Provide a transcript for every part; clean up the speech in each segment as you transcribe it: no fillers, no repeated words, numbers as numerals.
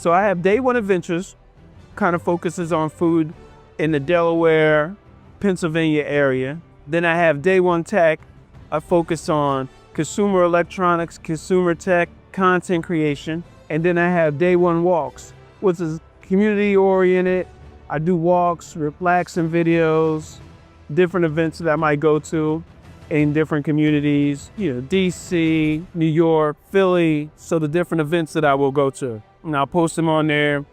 So I have Day1 Adventures, kind of focuses on food in the Delaware, Pennsylvania area. Then I have Day1 Tech, I focus on consumer electronics, consumer tech, content creation. And then I have Day1 Walks, which is community oriented. I do walks, relaxing videos, different events that I might go to in different communities, DC, New York, Philly. So the different events that I will go to. And I'll post them on there. A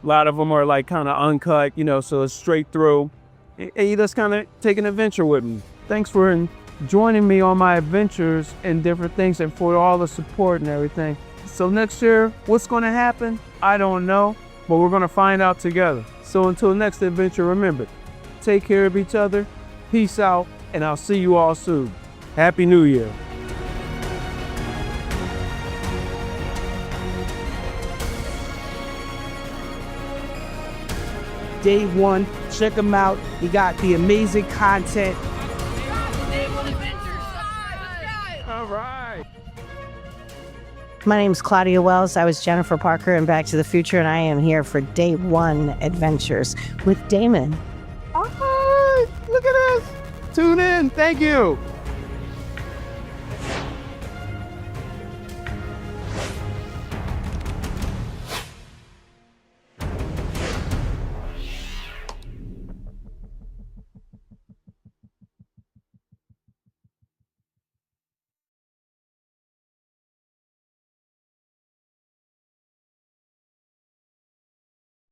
lot of them are like kind of uncut, so it's straight through. And you just kind of take an adventure with me. Thanks for joining me on my adventures and different things and for all the support and everything. So next year, what's going to happen? I don't know, but we're going to find out together. So until next adventure, remember, take care of each other, peace out, and I'll see you all soon. Happy New Year. Day1, check them out. You got the amazing content. All right. My name's Claudia Wells. I was Jennifer Parker in Back to the Future, and I am here for Day1 Adventures with Damon. All right, look at us. Tune in. Thank you.